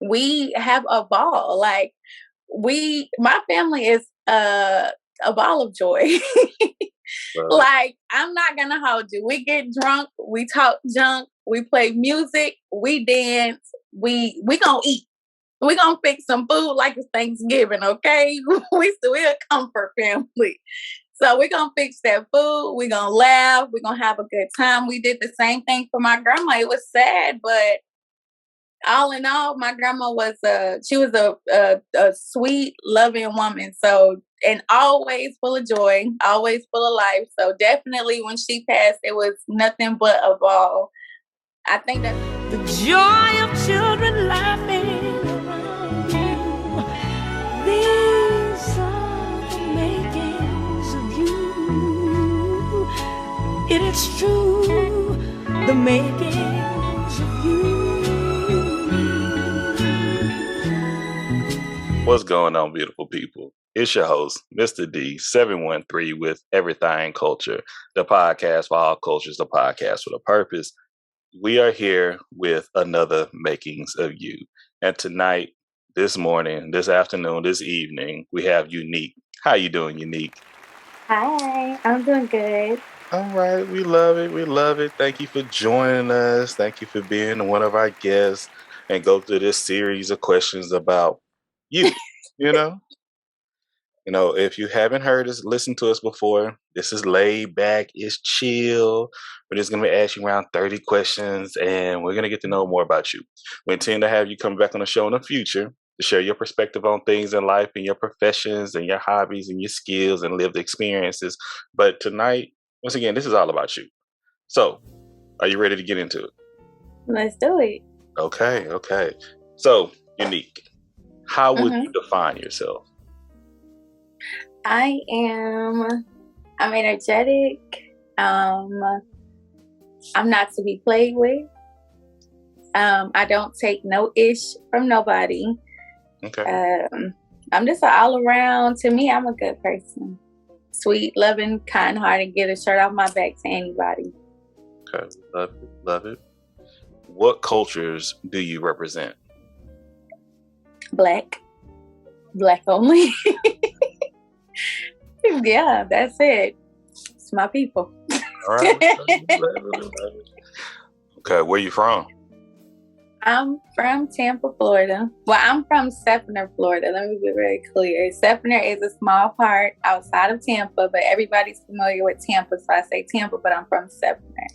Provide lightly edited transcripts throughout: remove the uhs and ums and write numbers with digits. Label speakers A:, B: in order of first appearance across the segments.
A: we have a ball. Like my family is a ball of joy. Like, I'm not gonna hold you. We get drunk, we talk junk, we play music, we dance, we gonna eat. We gonna fix some food like it's Thanksgiving, okay? We're a comfort family. So we're gonna fix that food, we're gonna laugh, we're gonna have a good time. We did the same thing for my grandma. It was sad, but all in all, my grandma was a sweet, loving woman. So, and always full of joy, always full of life. So definitely when she passed, it was nothing but a ball. I think that's
B: the joy of children laughing around you. These are the makings of you. It is true, the makings of you.
C: What's going on, beautiful people? It's your host, Mr. D, 713 with Everythang Culture, the podcast for all cultures, the podcast with a purpose. We are here with another Makings of You. And tonight, this morning, this afternoon, this evening, we have Unique. How you doing, Unique?
A: Hi, I'm doing good.
C: All right, we love it. We love it. Thank you for joining us. Thank you for being one of our guests and go through this series of questions about you, you know? If you haven't heard us, listen to us before, this is laid back, it's chill. We're just going to be asking around 30 questions and we're going to get to know more about you. We intend to have you come back on the show in the future to share your perspective on things in life and your professions and your hobbies and your skills and lived experiences. But tonight, once again, this is all about you. So, are you ready to get into it?
A: Let's do it.
C: Okay. So, Unique, how would you define yourself?
A: I'm energetic. I'm not to be played with. I don't take no ish from nobody.
C: Okay.
A: I'm just an all around, to me, I'm a good person. Sweet, loving, kind hearted, get a shirt off my back to anybody.
C: Okay. Love it. What cultures do you represent?
A: Black only. Yeah, that's it. It's my people.
C: All right. Okay, where you from?
A: I'm from Tampa, Florida. Well, I'm from Seffner, Florida. Let me be very clear. Seffner is a small part outside of Tampa, but everybody's familiar with Tampa, so I say Tampa, but I'm from Seffner.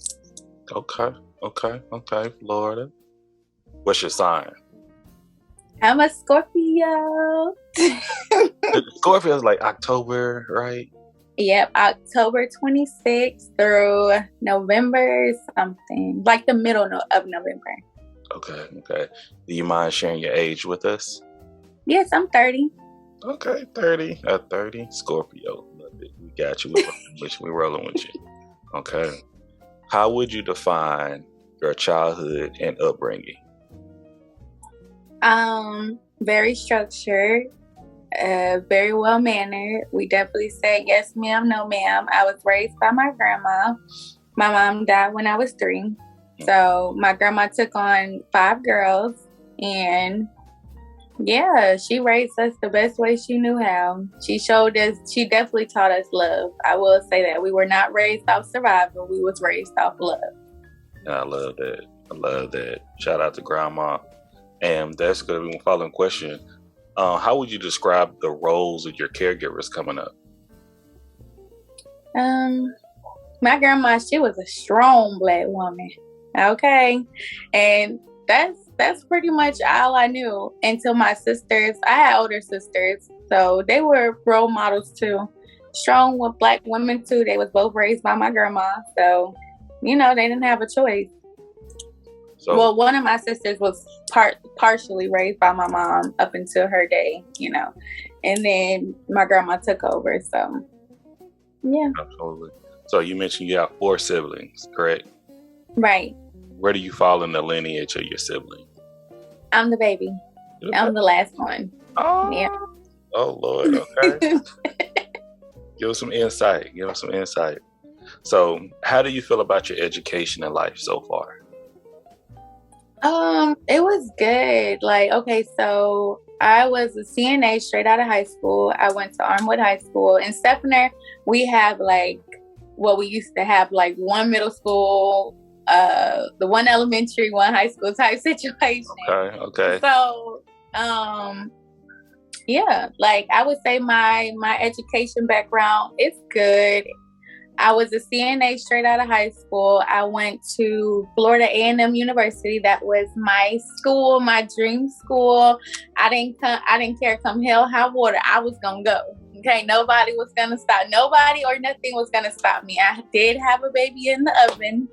C: Okay, Florida. What's your sign?
A: I'm a Scorpio.
C: Scorpio is like October, right?
A: Yep, October 26th through November something, like the middle of November.
C: Okay. Do you mind sharing your age with us?
A: Yes, I'm 30.
C: Okay, 30. 30. Scorpio. Love it. We got you. We're rolling with you. Okay. How would you define your childhood and upbringing?
A: Very structured, very well mannered. We definitely said yes, ma'am, no, ma'am. I was raised by my grandma. My mom died when I was 3. So my grandma took on 5 girls, and yeah, she raised us the best way she knew how. She definitely taught us love. I will say that we were not raised off survival. We was raised off love.
C: I love that. Shout out to grandma. And that's going to be my following question. How would you describe the roles of your caregivers coming up?
A: My grandma, she was a strong Black woman. Okay. And that's pretty much all I knew until my sisters. I had older sisters, so they were role models too. Strong with Black women too. They was both raised by my grandma. So, they didn't have a choice. So, well, one of my sisters was partially raised by my mom up until her day, and then my grandma took over. So, yeah. Absolutely.
C: So you mentioned you have 4 siblings, correct?
A: Right.
C: Where do you fall in the lineage of your siblings?
A: I'm the baby. I'm the last one.
C: Oh,
A: yeah.
C: Oh, Lord. Okay. Give us some insight. So how do you feel about your education in life so far?
A: It was good. Like, okay, so I was a CNA straight out of high school. I went to Armwood High School. In Seffner, we have like what we used to have, like one middle school, the one elementary, one high school type situation.
C: Okay.
A: So, yeah, like I would say my education background is good. I was a CNA straight out of high school. I went to Florida A&M University. That was my school, my dream school. I didn't care come hell, high water. I was gonna go. Okay, nobody was gonna stop. Nobody or nothing was gonna stop me. I did have a baby in the oven.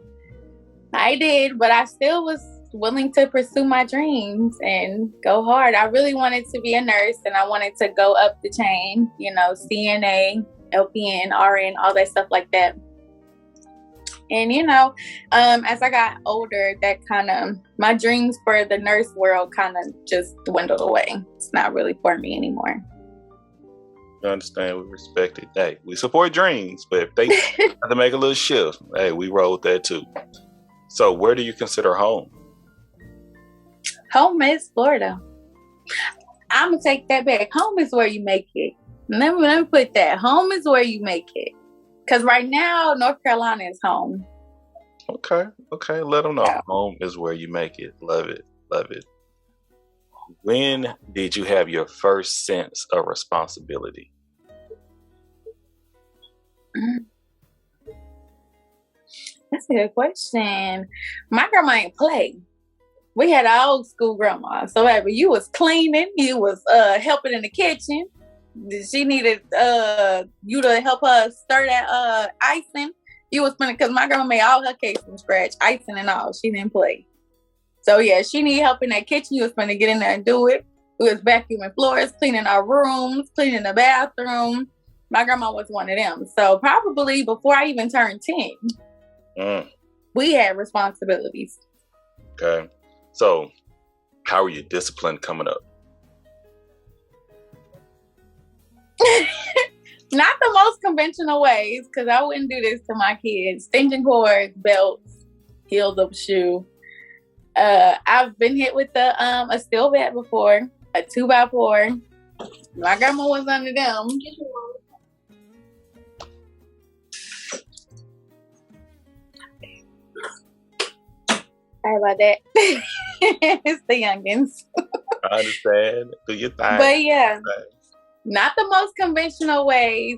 A: I did, but I still was willing to pursue my dreams and go hard. I really wanted to be a nurse, and I wanted to go up the chain. You know, CNA, LPN, RN, all that stuff like that. And, you know, as I got older, that kind of, my dreams for the nurse world kind of just dwindled away. It's not really for me anymore.
C: You understand? We respect it. Hey, we support dreams, but if they have to make a little shift, hey, we roll with that too. So where do you consider home?
A: Home is Florida. I'm going to take that back. Home is where you make it. Let me put that. Home is where you make it. Because right now, North Carolina is home.
C: Okay. Let them know. Yeah. Home is where you make it. Love it. When did you have your first sense of responsibility?
A: That's a good question. My grandma ain't play. We had our old school grandma. So whatever, you was cleaning, you was helping in the kitchen. She needed you to help her stir that icing. You was spending, because my grandma made all her cakes from scratch, icing and all. She didn't play. So yeah, she needed help in that kitchen. You was going to get in there and do it. We was vacuuming floors, cleaning our rooms, cleaning the bathroom. My grandma was one of them. So probably before I even turned 10, we had responsibilities.
C: Okay. So how are you disciplined coming up?
A: Not the most conventional ways, because I wouldn't do this to my kids. Extension cords, belts, heeled up shoe. I've been hit with a steel bat before, a 2x4. My grandma was under them. Sorry about that. It's the youngins.
C: I understand. Do your thing.
A: But yeah. Not the most conventional ways.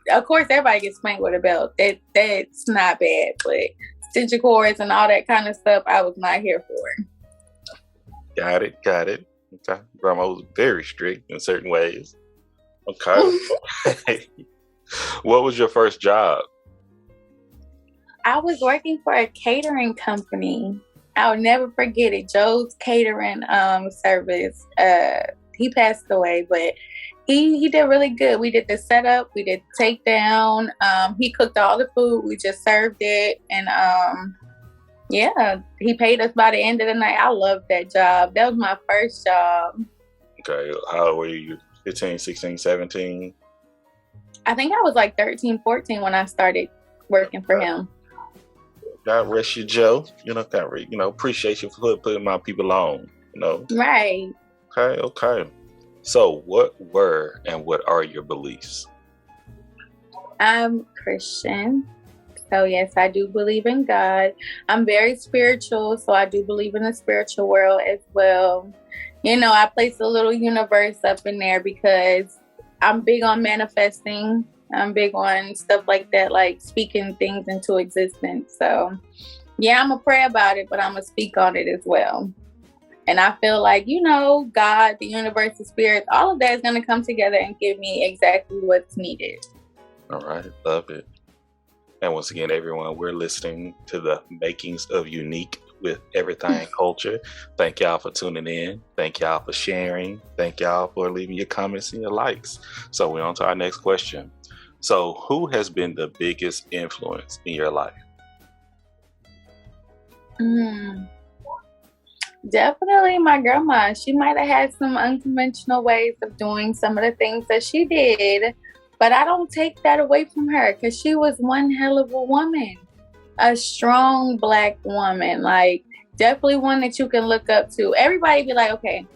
A: Of course, everybody gets spanked with a belt. That's not bad, but extension cords and all that kind of stuff, I was not here for.
C: Got it. Okay. Grandma was very strict in certain ways. Okay. What was your first job?
A: I was working for a catering company. I'll never forget it. Joe's Catering Service. He passed away, but he did really good. We did the setup, we did the takedown. He cooked all the food. We just served it, and yeah, he paid us by the end of the night. I loved that job. That was my first job.
C: Okay, how old were you? 15, 16, 17?
A: I think I was like 13, 14 when I started working for him.
C: God rest you, Joe. Appreciate you for putting my people on.
A: Right.
C: Okay. So what were and what are your beliefs?
A: I'm Christian. So yes, I do believe in God. I'm very spiritual, so I do believe in the spiritual world as well. I place a little universe up in there because I'm big on manifesting. I'm big on stuff like that, like speaking things into existence. So yeah, I'm going to pray about it, but I'm going to speak on it as well. And I feel like, God, the universe, the spirit, all of that is going to come together and give me exactly what's needed.
C: All right. Love it. And once again, everyone, we're listening to the Makings of Unique with Everythang Culture. Thank y'all for tuning in. Thank y'all for sharing. Thank y'all for leaving your comments and your likes. So we're on to our next question. So who has been the biggest influence in your life?
A: Definitely my grandma. She might have had some unconventional ways of doing some of the things that she did, but I don't take that away from her because she was one hell of a woman, a strong Black woman. Like, Definitely one that you can look up to. Everybody be like, okay,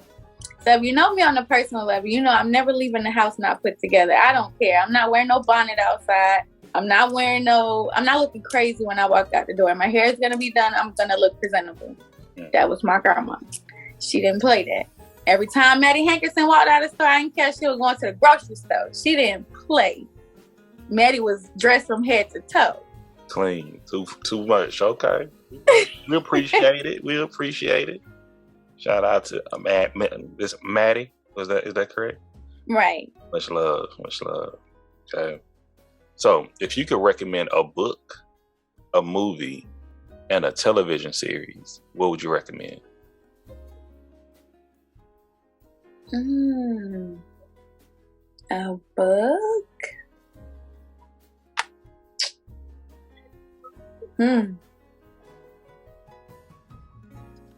A: so if you know me on a personal level, you know I'm never leaving the house not put together. I don't care. I'm not wearing no bonnet outside. I'm not looking crazy when I walk out the door. My hair is going to be done. I'm going to look presentable. That was my grandma. She didn't play that. Every time Maddie Hankerson walked out of the store, I didn't care she was going to the grocery store. She didn't play. Maddie was dressed from head to toe.
C: Clean. Too much. Okay. We appreciate it. We appreciate it. Shout out to Maddie. Is that correct?
A: Right.
C: Much love. Much love. Okay. So, if you could recommend a book, a movie, and a television series, what would you recommend?
A: A book?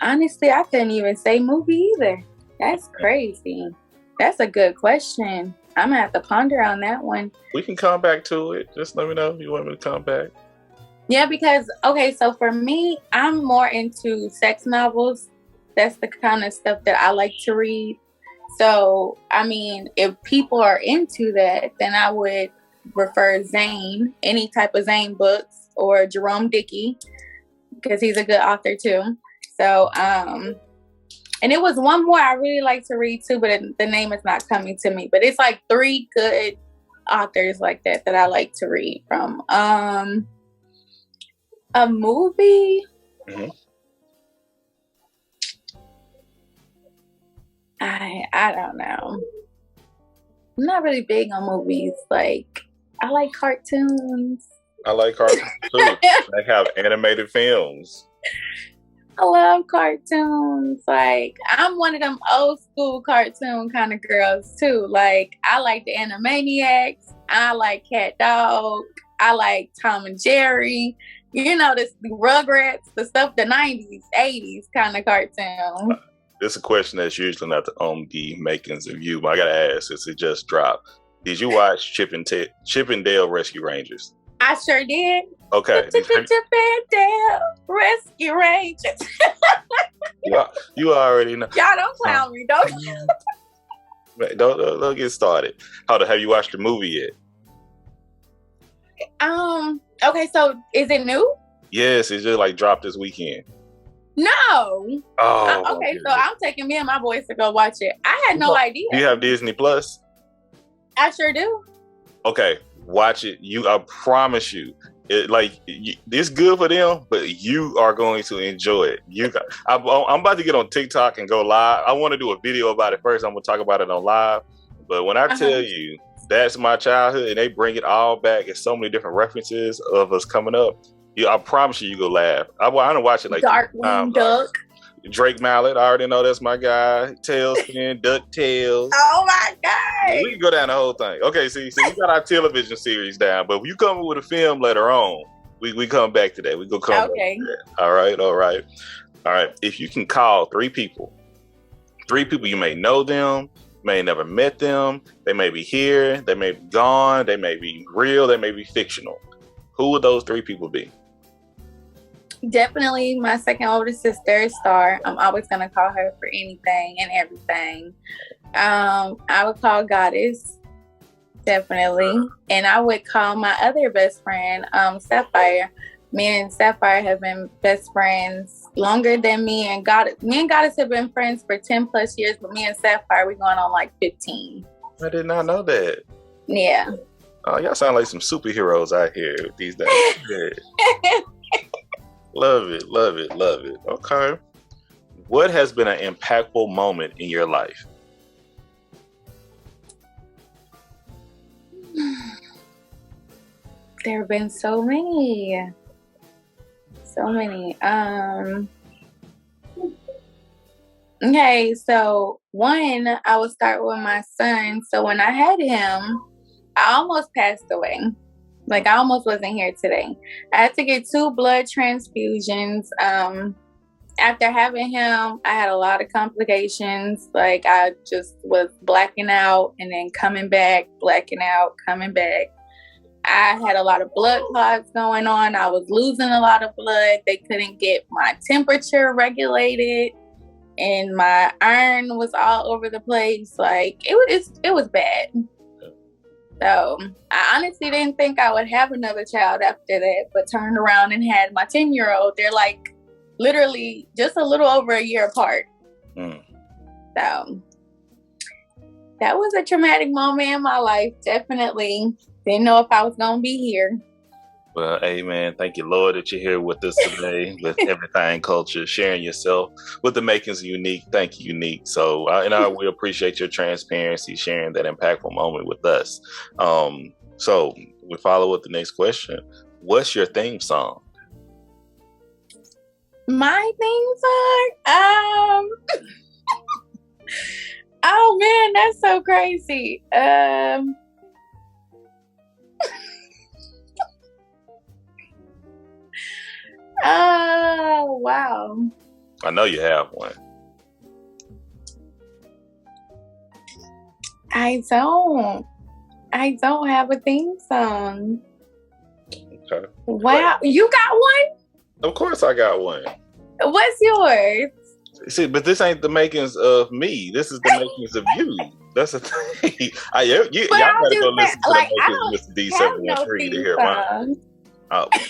A: Honestly, I couldn't even say movie either. That's crazy. That's a good question. I'm going to have to ponder on that one.
C: We can come back to it. Just let me know if you want me to come back.
A: Yeah, because, okay, so for me, I'm more into sex novels. That's the kind of stuff that I like to read. So, I mean, if people are into that, then I would refer Zane, any type of Zane books, or Jerome Dickey, because he's a good author too. So, and it was one more I really like to read too, but the name is not coming to me. But it's like 3 good authors like that I like to read from. A movie?
C: Mm-hmm.
A: I don't know. I'm not really big on movies. Like, I like cartoons.
C: I like cartoons too. They have animated films.
A: I love cartoons. Like, I'm one of them old school cartoon kind of girls too. Like, I like the Animaniacs. I like Cat Dog. I like Tom and Jerry. You know, the Rugrats, the stuff, the 90s, 80s kind of cartoon.
C: This is a question that's usually not on the makings of you, but I gotta ask since it just dropped. Did you watch Chip and Dale Rescue Rangers?
A: I sure did.
C: Okay.
A: Chip and Dale Rescue Rangers.
C: You already know.
A: Y'all don't clown me, don't you?
C: Don't get started. Have you watched the movie yet?
A: Okay, so is it new?
C: Yes, it just like dropped this weekend.
A: No.
C: Oh.
A: Okay, so I'm taking me and my boys to go watch it. I had no idea.
C: Do you have Disney Plus?
A: I sure do.
C: Okay, watch it. I promise you, it's good for them, but you are going to enjoy it. I'm about to get on TikTok and go live. I want to do a video about it first. I'm going to talk about it on live. But when I tell you that's my childhood and they bring it all back, it's so many different references of us coming up. I promise you go laugh. I don't watch it like
A: Darkwing Duck.
C: Drake Mallet, I already know that's my guy. Tailspin, DuckTales.
A: Oh my God.
C: We can go down the whole thing. Okay, see, we got our television series down, but if you come with a film later on, we come back to that. We go come back to that. All right. If you can call 3 people, you may know them, may never met them, they may be here, they may be gone, they may be real, they may be fictional. Who would those 3 people be?
A: Definitely my second oldest sister, Star. I'm always going to call her for anything and everything. I would call Goddess, definitely. And I would call my other best friend, Sapphire. Me and Sapphire have been best friends longer than me and Goddess. Me and Goddess have been friends for 10 plus years, but me and Sapphire, we're going on like 15.
C: I did not know that.
A: Yeah.
C: Oh, y'all sound like some superheroes out here these days. Love it. Okay. What has been an impactful moment in your life?
A: There have been so many. Okay, so one, I will start with my son. So when I had him, I almost passed away. Like, I almost wasn't here today. I had to get 2 blood transfusions. After having him, I had a lot of complications. Like, I just was blacking out and then coming back, blacking out, coming back. I had a lot of blood clots going on. I was losing a lot of blood. They couldn't get my temperature regulated, and my iron was all over the place. Like it was bad. So I honestly didn't think I would have another child after that, but turned around and had my 10-year-old. They're like literally just a little over a year apart. So that was a traumatic moment in my life. Definitely didn't know if I was going to be here.
C: Well, amen. Thank you, Lord, that you're here with us today with Everythang Culture, sharing yourself with the makings of Unique. Thank you, Unique. So, we appreciate your transparency, sharing that impactful moment with us. So we follow with the next question. What's your theme song?
A: My theme song? Oh man, that's so crazy. Oh, wow.
C: I know you have one.
A: I don't have a theme song.
C: Okay.
A: Wow. You got one?
C: Of course I got one.
A: What's yours?
C: See, but this ain't the makings of me. This is the makings of you. That's the thing. Y'all gotta go listen to the makings of Mr. D713 to hear mine.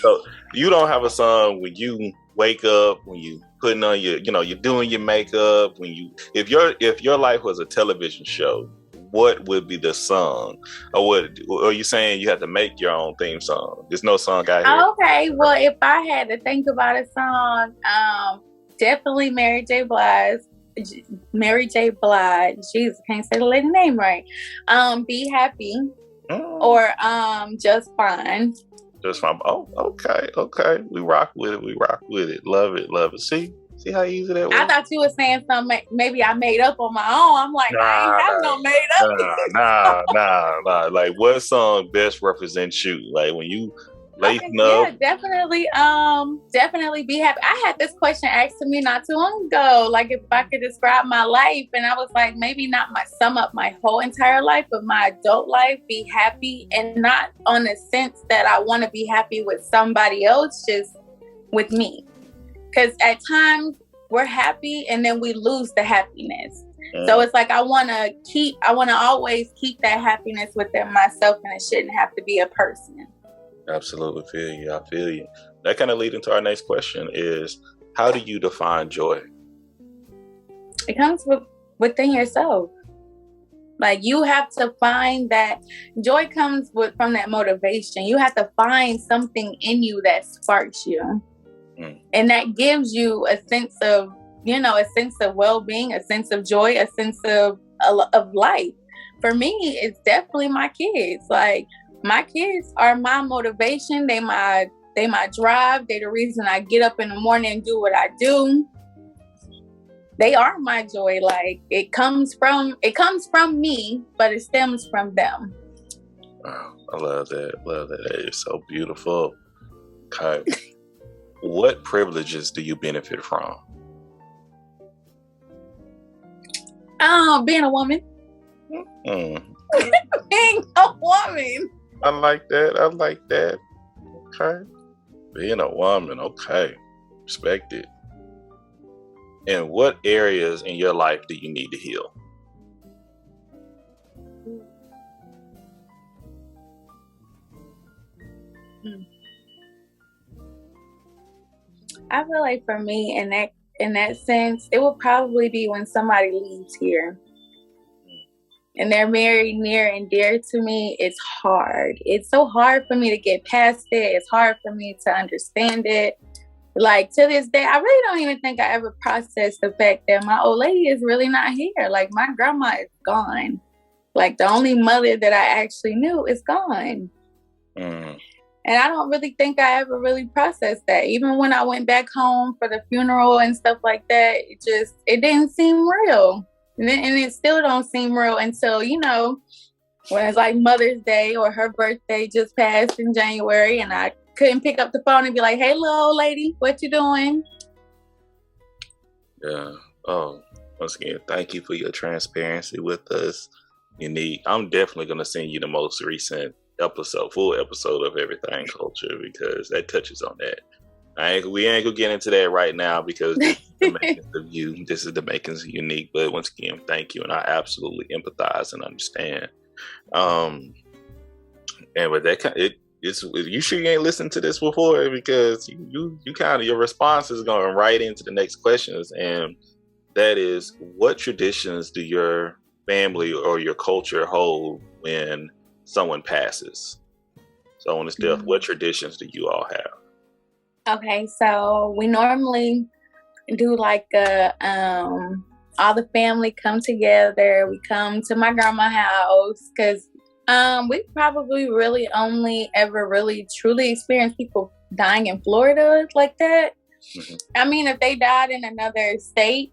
C: So you don't have a song when you wake up, when you putting on your, you're doing your makeup, if your life was a television show, what would be the song? Or are you saying you have to make your own theme song? There's no song out here.
A: Okay, well, if I had to think about a song, definitely Mary J. Blige. Jesus, can't say the lady name right. Be Happy. Or Just Fine.
C: Just fine. Oh, okay. We rock with it. Love it. See how easy that was?
A: I thought you were saying something maybe I made up on my own. I'm like, I ain't have no made up.
C: Nah. Like, what song best represents you? Like, when you lacing up?
A: Yeah, definitely Be Happy. I had this question asked to me not too long ago, like if I could describe my life, and I was like, maybe not sum up my whole entire life, but my adult life, be happy, and not on the sense that I want to be happy with somebody else, just with me. Because at times we're happy and then we lose the happiness. So it's like I want to always keep that happiness within myself, and it shouldn't have to be a person.
C: Absolutely I feel you. That kind of leads into our next question is, how do you define joy?
A: It comes within yourself. Like, you have to find that joy comes from that motivation. You have to find something in you that sparks you. And that gives you a sense of, a sense of well-being, a sense of joy, a sense of life. For me, it's definitely my kids. Like, my kids are my motivation. They my drive. They're the reason I get up in the morning and do what I do. They are my joy. Like, it comes from me, but it stems from them.
C: Wow, I love that. It's so beautiful. Okay. What privileges do you benefit from?
A: Being a woman. Being a woman.
C: I like that. Okay. Being a woman. Okay. Respect it. And what areas in your life do you need to heal?
A: I feel like for me, in that sense, it would probably be when somebody leaves here and they're very near and dear to me. It's hard. It's so hard for me to get past it. It's hard for me to understand it. Like, to this day, I really don't even think I ever processed the fact that my old lady is really not here. Like, my grandma is gone. Like, the only mother that I actually knew is gone. And I don't really think I ever really processed that. Even when I went back home for the funeral and stuff like that, it didn't seem real. And it still don't seem real until, when it's like Mother's Day or her birthday just passed in January, and I couldn't pick up the phone and be like, hey, little old lady, what you doing?
C: Yeah. Oh, once again, thank you for your transparency with us. Unique. I'm definitely going to send you the most recent full episode of Everythang Culture, because that touches on that. We ain't gonna get into that right now, because this is the makings of you. This is the makings of Unique. But once again, thank you, and I absolutely empathize and understand. And with that, you sure you ain't listened to this before, because you kind of, your response is going right into the next questions, and that is, what traditions do your family or your culture hold when someone passes? So on this death, what traditions do you all have?
A: Okay, so we normally do like all the family come together. We come to my grandma's house, because we probably really only ever really truly experienced people dying in Florida like that. Mm-hmm. I mean, if they died in another state,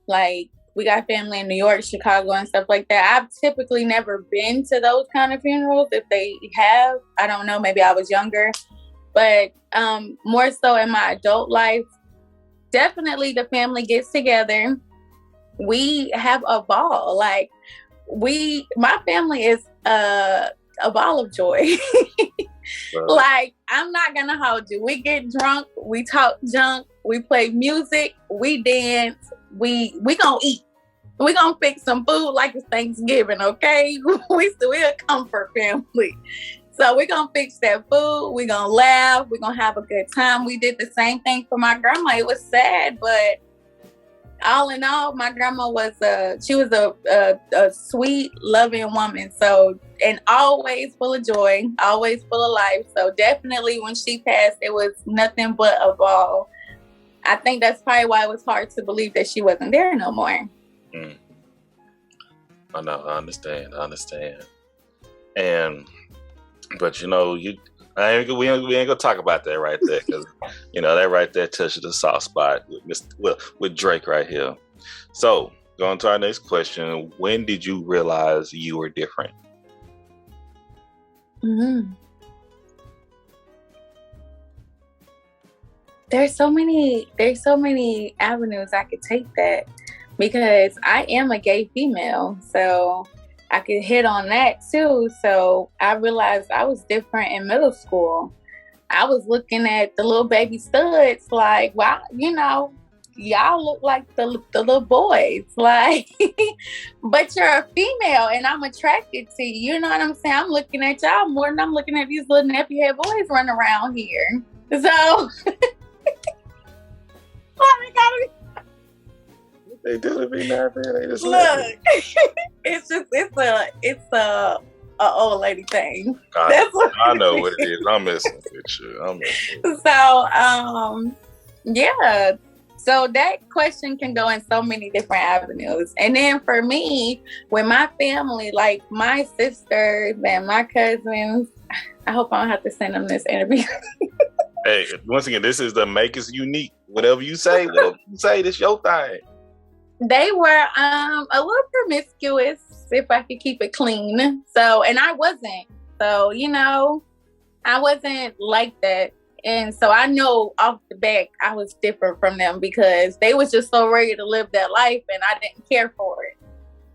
A: like we got family in New York, Chicago, and stuff like that. I've typically never been to those kind of funerals. If they have, I don't know, maybe I was younger. But more so in my adult life, definitely the family gets together. We have a ball. Like my family is a ball of joy. Like, I'm not gonna hold you. We get drunk, we talk junk, we play music, we dance, we gonna eat. We gonna fix some food like it's Thanksgiving, okay? We're a comfort family. So we're gonna fix that food, we're gonna laugh, we're gonna have a good time. We did the same thing for my grandma. It was sad, but all in all, my grandma was a sweet, loving woman. So, and always full of joy, always full of life. So definitely when she passed, it was nothing but a ball. I think that's probably why it was hard to believe that she wasn't there no more.
C: I know, I understand. But we ain't gonna talk about that right there, because that right there touches the soft spot with Drake right here. So going to our next question: when did you realize you were different?
A: Mm-hmm. There's so many avenues I could take that, because I am a gay female, so I could hit on that too. So I realized I was different in middle school. I was looking at the little baby studs like, wow, y'all look like the little boys, like, but you're a female and I'm attracted to you. You know what I'm saying? I'm looking at y'all more than I'm looking at these little nappy head boys running around here. So
C: they do to be nappy. They just
A: look. It's a old lady thing.
C: I know what it is. I'm messing with you.
A: So yeah. So that question can go in so many different avenues. And then for me, with my family, like my sisters and my cousins, I hope I don't have to send them this interview.
C: Hey, once again, this is the Make Us Unique. Whatever you say, this your thing.
A: They were a little promiscuous, if I could keep it clean. So, and I wasn't. So, I wasn't like that. And so I know off the back I was different from them, because they was just so ready to live that life and I didn't care for it.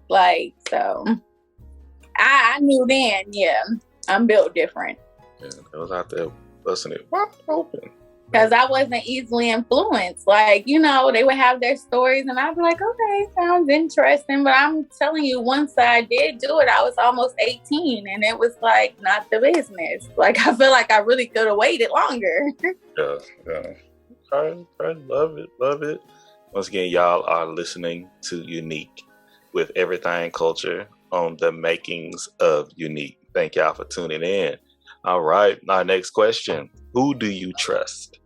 A: Like, so I knew then, yeah, I'm built different.
C: Yeah, I was out there busting it wide open.
A: Because I wasn't easily influenced. Like, they would have their stories and I'd be like, okay, sounds interesting. But I'm telling you, once I did do it, I was almost 18 and it was like not the business. Like, I feel like I really could have waited longer.
C: Yeah. Okay, love it. Once again, y'all are listening to Unique with Everythang Culture on the makings of Unique. Thank y'all for tuning in. All right, our next question. Who do you trust?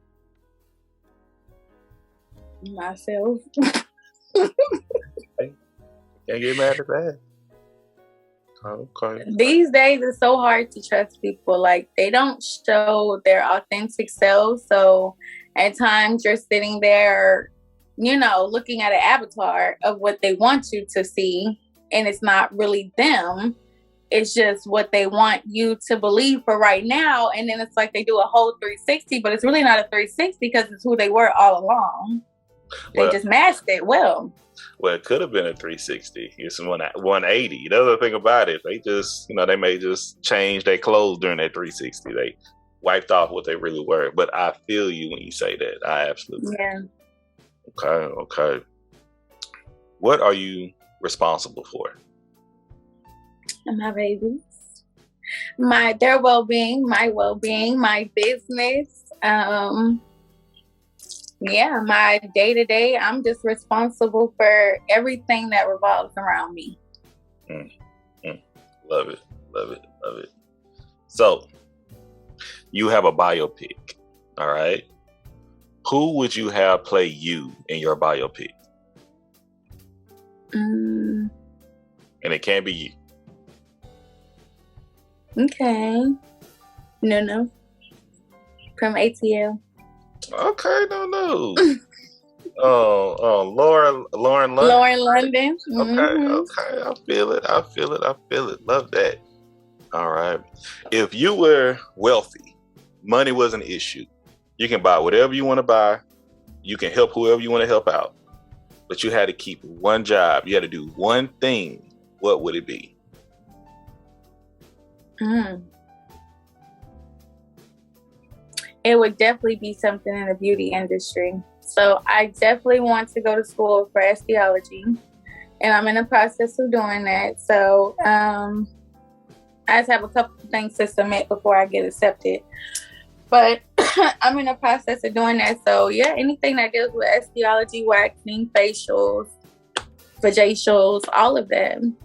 A: Myself.
C: Can't get mad at that. Okay.
A: These days it's so hard to trust people. Like, they don't show their authentic selves. So at times you're sitting there, looking at an avatar of what they want you to see, and it's not really them. It's just what they want you to believe for right now. And then it's like they do a whole 360, but it's really not a 360 because it's who they were all along. They just masked it well.
C: Well, it could have been a 360. It's 180. The other thing about it, they just, they may just change their clothes during that 360. They wiped off what they really were. But I feel you when you say that. I absolutely.
A: Yeah.
C: Okay. What are you responsible for?
A: My babies. Their well-being, my well-being, my business. My day-to-day, I'm just responsible for everything that revolves around me.
C: Love it. So, you have a biopic, all right? Who would you have play you in your biopic? And it can't be you.
A: Okay. No. From ATL.
C: Okay, no. Lauren London.
A: Lauren London.
C: Okay. I feel it. Love that. All right. If you were wealthy, money was an issue. You can buy whatever you want to buy. You can help whoever you want to help out. But you had to keep one job. You had to do one thing. What would it be?
A: It would definitely be something in the beauty industry. So I definitely want to go to school for aestheology, and I'm in the process of doing that. So I just have a couple of things to submit before I get accepted. But I'm in the process of doing that. So yeah, anything that deals with aestheology, waxing, facials, vajacials, all of them.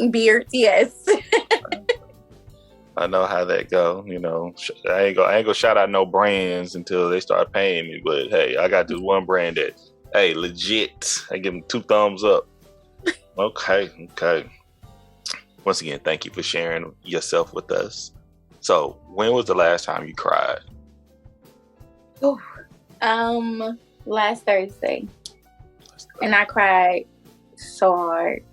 A: Beards, yes.
C: I know how that go. I ain't gonna shout out no brands until they start paying me. But hey, I got this one brand that, hey, legit. I give them 2 thumbs up. Okay. Once again, thank you for sharing yourself with us. So, when was the last time you cried?
A: Last Thursday, and I cried so hard.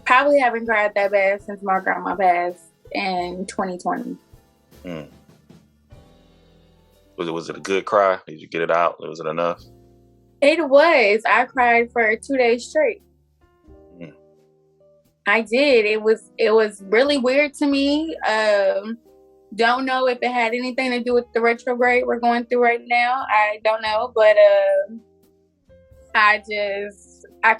A: Probably haven't cried that bad since my grandma passed in 2020.
C: Was it a good cry? Did you get it out? Was it enough?
A: It was. I cried for 2 days straight. I did. It was really weird to me. Don't know if it had anything to do with the retrograde we're going through right now. I don't know, but I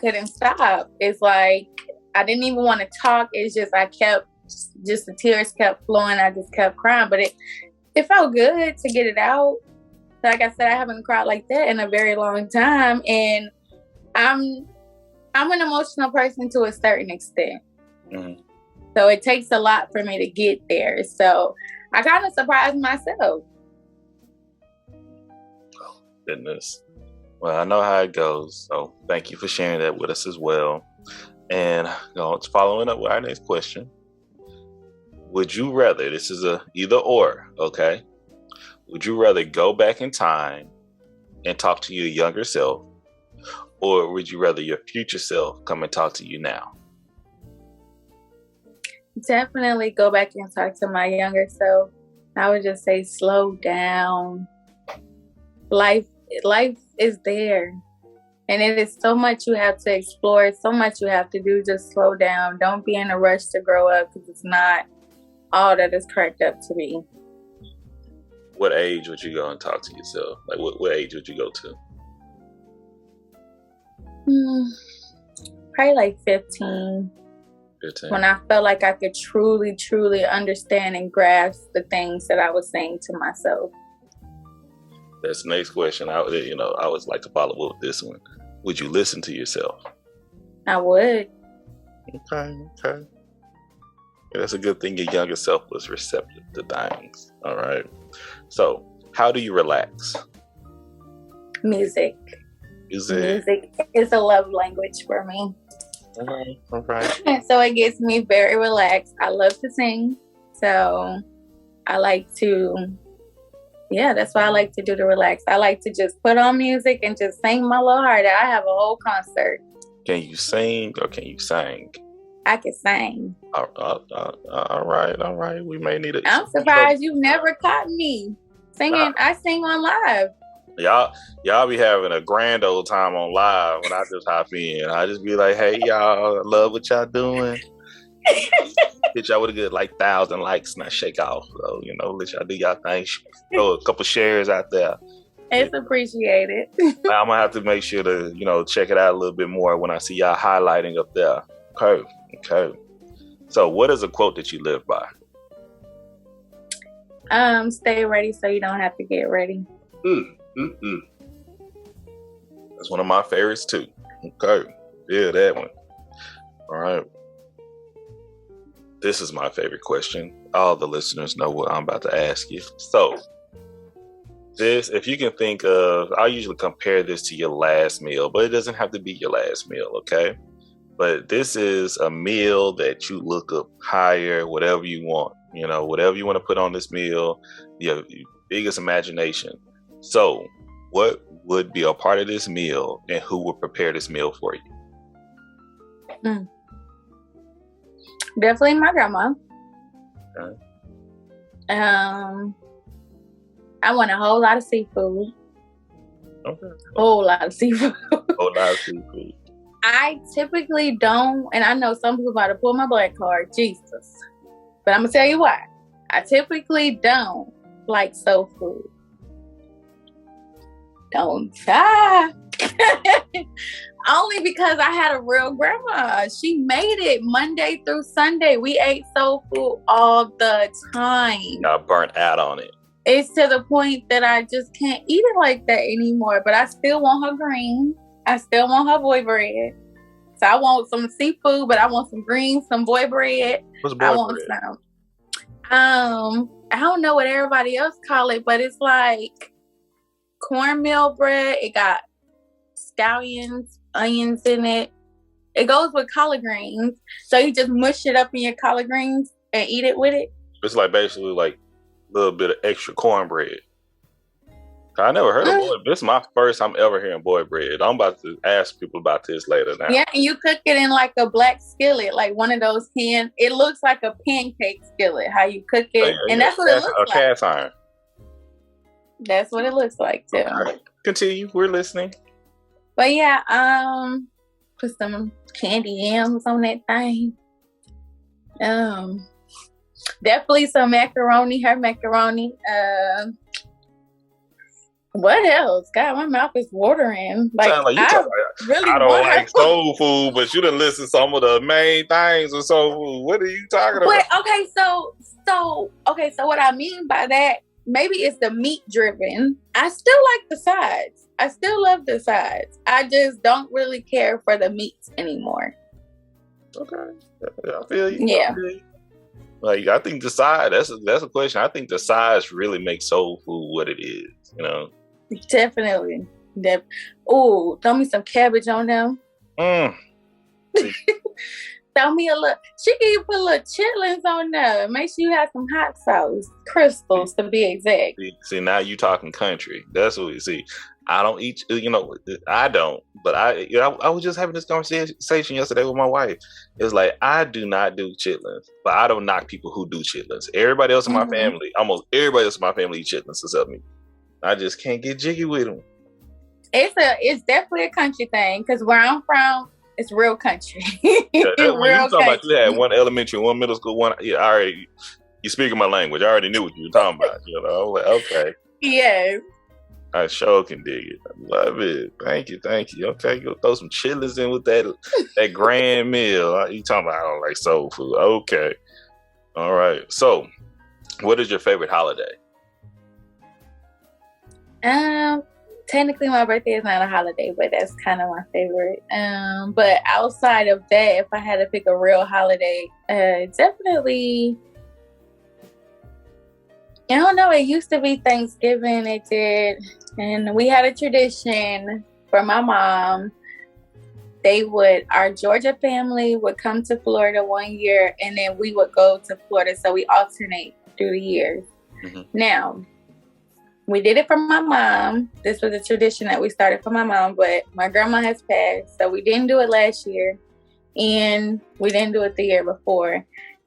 A: couldn't stop. It's like I didn't even want to talk. It's just the tears kept flowing. I just kept crying, but it felt good to get it out. Like I said, I haven't cried like that in a very long time, and I'm an emotional person to a certain extent. So it takes a lot for me to get there. So I kind of surprised myself.
C: Oh, goodness. Well, I know how it goes. So thank you for sharing that with us as well. And following up with our next question. Would you rather, this is a either or, okay? Would you rather go back in time and talk to your younger self, or would you rather your future self come and talk to you now?
A: Definitely go back and talk to my younger self. I would just say slow down. Life is there. And it is so much you have to explore, so much you have to do. Just slow down. Don't be in a rush to grow up, because it's not all that is cracked up to be.
C: What age would you go and talk to yourself? Like what age would you go to?
A: Probably like 15.
C: 15.
A: When I felt like I could truly, truly understand and grasp the things that I was saying to myself.
C: That's the next question. I would like to follow up with this one. Would you listen to yourself?
A: I would.
C: Okay. Yeah, that's a good thing. Your younger self was receptive to things. All right. So, how do you relax?
A: Music is a love language for me.
C: All right.
A: So it gets me very relaxed. I love to sing. So I like to, that's what I like to do to relax. I like to just put on music and just sing my little heart out. I have a whole concert.
C: Can you sing or can you sing?
A: I can sing.
C: All right. We may need
A: I'm surprised you've never caught me singing. I sing on live.
C: Y'all be having a grand old time on live when I just hop in. I just be like, hey y'all, I love what y'all doing. Hit y'all with a good 1,000 likes and I shake off. So, let y'all do y'all thing. Throw a couple shares out there.
A: It's appreciated.
C: I'm gonna have to make sure to, check it out a little bit more when I see y'all highlighting up there. Okay. So what is a quote that you live by?
A: Stay ready so you don't have to get ready.
C: That's one of my favorites too. Okay. Yeah, that one. All right. This is my favorite question. All the listeners know what I'm about to ask you. So, if you can think of, I usually compare this to your last meal, but it doesn't have to be your last meal, okay? But this is a meal that you look up higher, whatever you want, whatever you want to put on this meal, your biggest imagination. So, what would be a part of this meal and who would prepare this meal for you?
A: Definitely my grandma.
C: Okay.
A: I want a whole lot of seafood.
C: Okay.
A: Whole lot of seafood.
C: Whole lot of seafood.
A: I typically don't, and I know some people about to pull my black card, Jesus. But I'm gonna tell you why. I typically don't like soul food. Don't die. Only because I had a real grandma. She made it Monday through Sunday. We ate soul food all the time.
C: Got burnt out on it.
A: It's to the point that I just can't eat it like that anymore. But I still want her greens. I still want her boy bread. So I want some seafood, but I want some greens, some boy bread.
C: What's boy bread?
A: I don't know what everybody else call it, but it's like cornmeal bread. It got scallions, onions in it. It goes with collard greens. So you just mush it up in your collard greens and eat it with it. It's
C: like basically like a little bit of extra cornbread. I never heard of boy. This is my first time ever hearing boy bread. I'm about to ask people about this later now.
A: Yeah, and you cook it in like a black skillet, like one of those it looks like a pancake skillet, how you cook it. And that's what it looks like.
C: Cast iron.
A: That's what it looks like too.
C: Okay. Continue. We're listening.
A: But yeah, put some candy yams on that thing. Definitely some macaroni, her macaroni. What else? God, my mouth is watering. I
C: don't like soul food, but you done listen to some of the main things of soul food. What are you talking about?
A: Okay, so what I mean by that, maybe it's the meat driven. I still like the sides. I still love the sides. I just don't really care for the meats anymore.
C: Okay, I feel you.
A: Yeah.
C: Like I think the side. That's a question. I think the sides really make soul food what it is.
A: Definitely. Oh, throw me some cabbage on them. Throw me a little. She can even put a little chitlins on there. Make sure you have some hot sauce, crystals to be exact.
C: See, now you talking country. That's what we see. I don't eat. I don't. But I was just having this conversation yesterday with my wife. It's like I do not do chitlins, but I don't knock people who do chitlins. Everybody else in my family, almost everybody else in my family, eat chitlins except me. I just can't get jiggy with them.
A: It's definitely a country thing because where I'm from, it's real country.
C: When you talking about you had one elementary, one middle school, one. Yeah, you speaking my language. I already knew what you were talking about. I was like, okay.
A: Yes.
C: I sure can dig it. I love it. Thank you. Okay, go throw some chitlins in with that grand meal. You talking about I don't like soul food. Okay. All right. So, what is your favorite holiday?
A: Technically my birthday is not a holiday, but that's kind of my favorite. But outside of that, if I had to pick a real holiday, definitely, I don't know, it used to be Thanksgiving, it did, and we had a tradition for my mom. Our Georgia family would come to Florida one year, and then we would go to Florida, so we alternate through the years. Mm-hmm. Now, we did it for my mom. This was a tradition that we started for my mom, but my grandma has passed, so we didn't do it last year, and we didn't do it the year before.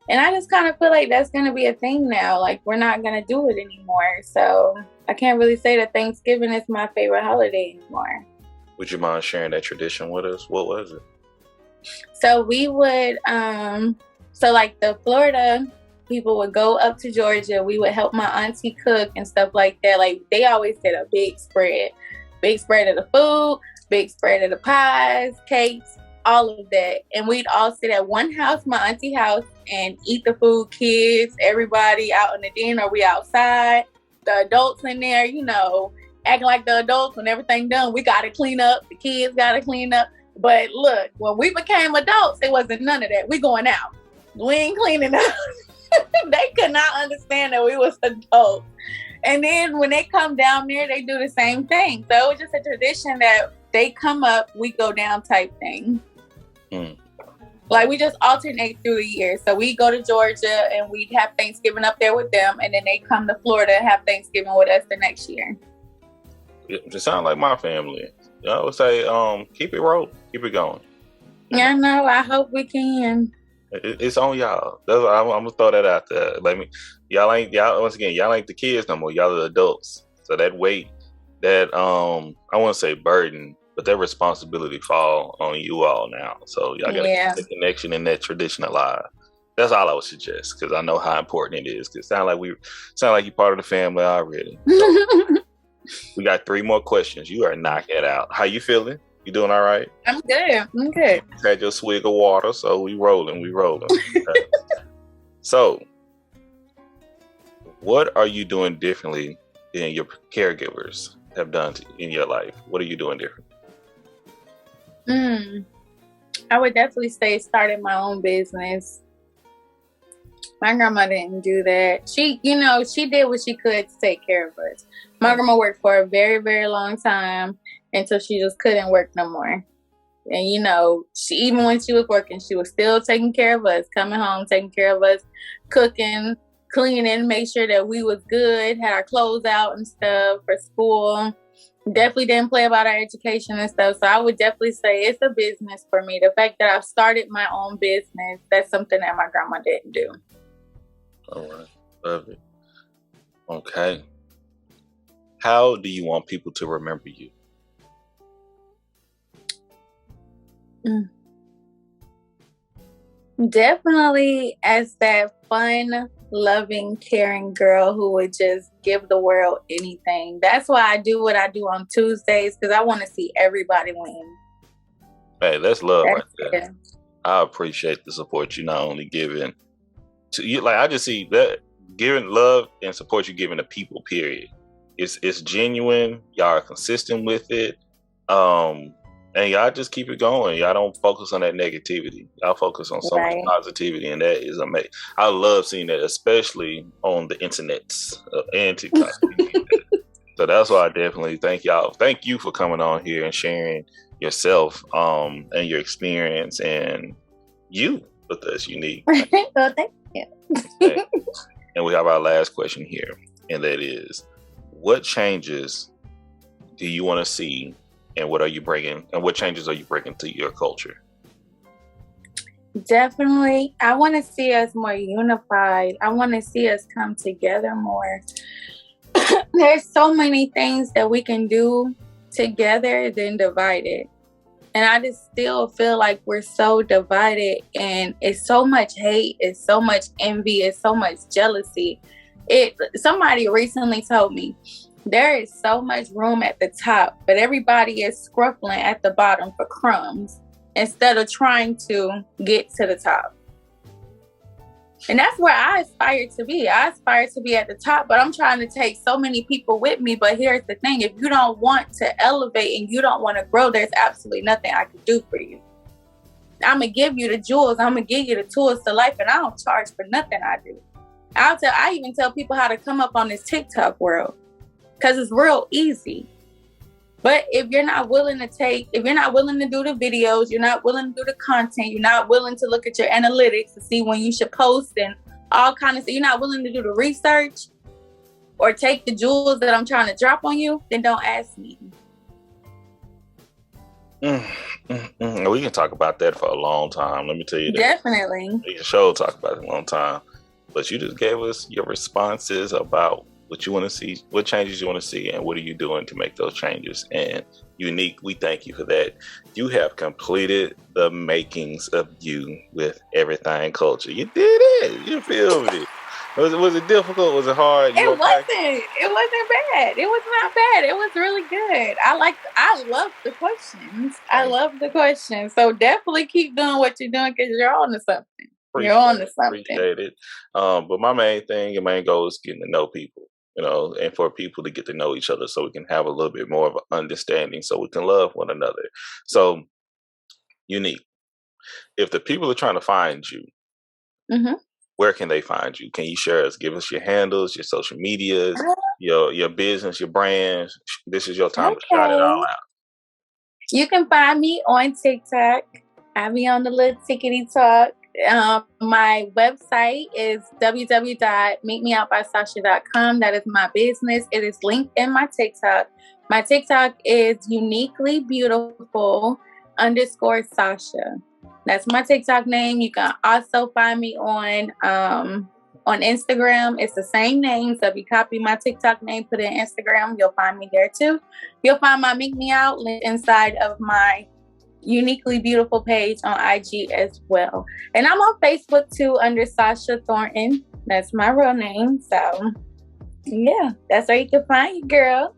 A: And I just kind of feel like that's going to be a thing now. Like, we're not going to do it anymore. So I can't really say that Thanksgiving is my favorite holiday anymore.
C: Would you mind sharing that tradition with us? What was it?
A: So we would, so like the Florida people would go up to Georgia. We would help my auntie cook and stuff like that. Like they always did a big spread of the food, big spread of the pies, cakes, all of that. And we'd all sit at one house, my auntie house, and eat the food. Kids, everybody out in the den, or we outside. The adults in there, you know, acting like the adults. When everything done, we got to clean up. The kids got to clean up. But look, when we became adults, it wasn't none of that. We going out. We ain't cleaning up. They could not understand that we was adults. And then when they come down there, they do the same thing. So it was just a tradition that they come up, we go down type thing. Like we just alternate through the year. So we go to Georgia and we'd have Thanksgiving up there with them, and then they come to Florida and have Thanksgiving with us the next year.
C: It sounds like my family. I would say, keep it rolling, keep it going.
A: Yeah, no, I hope we can.
C: It's on y'all. I'm gonna throw that out there. Y'all ain't the kids no more. Y'all are the adults. So that weight, that I wouldn't say burden, but that responsibility fall on you all now. So y'all gotta keep the connection and that tradition alive. That's all I would suggest, because I know how important it is. Because it sound like you're part of the family already. So, we got 3 more questions. You are knocking it out. How you feeling? You doing all right?
A: I'm good. You
C: had your swig of water, so we rolling. So, what are you doing differently than your caregivers have done in your life? What are you doing different?
A: I would definitely say starting my own business. My grandma didn't do that. She did what she could to take care of us. My grandma worked for a very, very long time until she just couldn't work no more. And, even when she was working, she was still taking care of us, coming home, taking care of us, cooking, cleaning, make sure that we was good, had our clothes out and stuff for school. Definitely didn't play about our education and stuff. So I would definitely say it's a business for me. The fact that I've started my own business, that's something that my grandma didn't do.
C: All right. Love it. Okay. How do you want people to remember you?
A: Definitely as that fun, loving, caring girl who would just give the world anything. That's why I do what I do on Tuesdays, because I want to see everybody win.
C: Hey, that's love right there. I appreciate the support you not only giving to you, like I just see that giving love and support you're giving to people, period. It's genuine. Y'all are consistent with it. And y'all just keep it going. Y'all don't focus on that negativity. Y'all focus on so much positivity, and that is amazing. I love seeing that, especially on the internets and TikTok. So that's why I definitely thank y'all. Thank you for coming on here and sharing yourself and your experience and you with us, Unique.
A: Well, thank you.
C: Okay. And we have our last question here, and that is, what changes do you want to see? And what are you bringing? And what changes are you bringing to your culture?
A: Definitely, I want to see us more unified. I want to see us come together more. There's so many things that we can do together than divided. And I just still feel like we're so divided, and it's so much hate, it's so much envy, it's so much jealousy. Somebody recently told me, there is so much room at the top, but everybody is scruffling at the bottom for crumbs instead of trying to get to the top. And that's where I aspire to be. I aspire to be at the top, but I'm trying to take so many people with me. But here's the thing. If you don't want to elevate and you don't want to grow, there's absolutely nothing I can do for you. I'm going to give you the jewels. I'm going to give you the tools to life, and I don't charge for nothing I do. I even tell people how to come up on this TikTok world, because it's real easy. But if you're not willing to do the videos, you're not willing to do the content, you're not willing to look at your analytics to see when you should post and all kind of stuff, you're not willing to do the research or take the jewels that I'm trying to drop on you, then don't ask me.
C: We can talk about that for a long time. Let me tell you that.
A: Definitely.
C: We can talk about it a long time. But you just gave us your responses about what you want to see, what changes you want to see, and what are you doing to make those changes. And Unique, we thank you for that. You have completed the makings of you with Everything Culture. You did it. You feel me? Was it difficult? Was it hard?
A: It wasn't. It wasn't bad. It was not bad. It was really good. I love the questions. I love the questions. So definitely keep doing what you're doing because you're on to something. You're on to something.
C: Appreciate it. But my main thing and main goal is getting to know people, you know, and for people to get to know each other so we can have a little bit more of an understanding so we can love one another. So, Unique, if the people are trying to find you, where can they find you? Can you share us? Give us your handles, your social medias, your business, your brands. This is your time to shout it all out.
A: You can find me on TikTok. I'll be on the little tickety talk. My website is www.meetmeoutbysasha.com. That is my business. It is linked in my TikTok. My TikTok is uniquely beautiful _Sasha. That's my TikTok name. You can also find me on Instagram. It's the same name. So if you copy my TikTok name, put it in Instagram, you'll find me there too. You'll find my Meet Me Out link inside of my Uniquely Beautiful page on IG as well. And I'm on Facebook too under Sasha Thornton. That's my real name. So yeah, that's where you can find you, girl.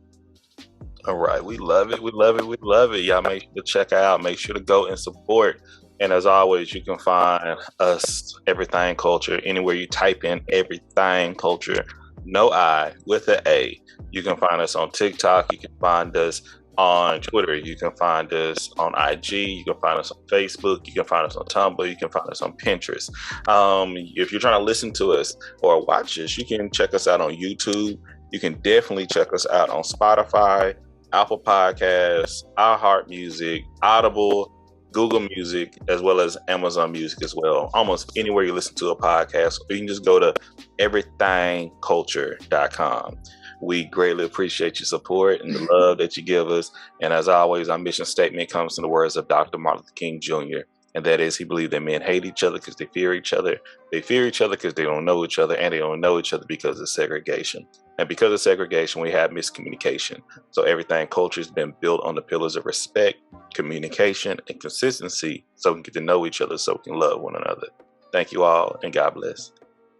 C: All right. We love it. We love it. We love it. Y'all make sure to check out. Make sure to go and support. And as always, you can find us, Everythang Culture, anywhere you type in Everythang Culture, no I, with an A. You can find us on TikTok. You can find us on Twitter. You can find us on IG. You can find us on Facebook. You can find us on Tumblr. You can find us on Pinterest. If you're trying to listen to us or watch us, you can check us out on YouTube. You can definitely check us out on Spotify, Apple Podcasts, iHeartMusic, Audible, Google Music, as well as Amazon Music as well. Almost anywhere you listen to a podcast, or you can just go to everythangculture.com. We greatly appreciate your support and the love that you give us. And as always, our mission statement comes in the words of Dr. Martin Luther King Jr., and that is, he believed that men hate each other because they fear each other. They fear each other because they don't know each other, and they don't know each other because of segregation. And because of segregation, we have miscommunication. So Everythang Culture has been built on the pillars of respect, communication, and consistency so we can get to know each other so we can love one another. Thank you all, and God bless.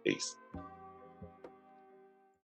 C: Peace.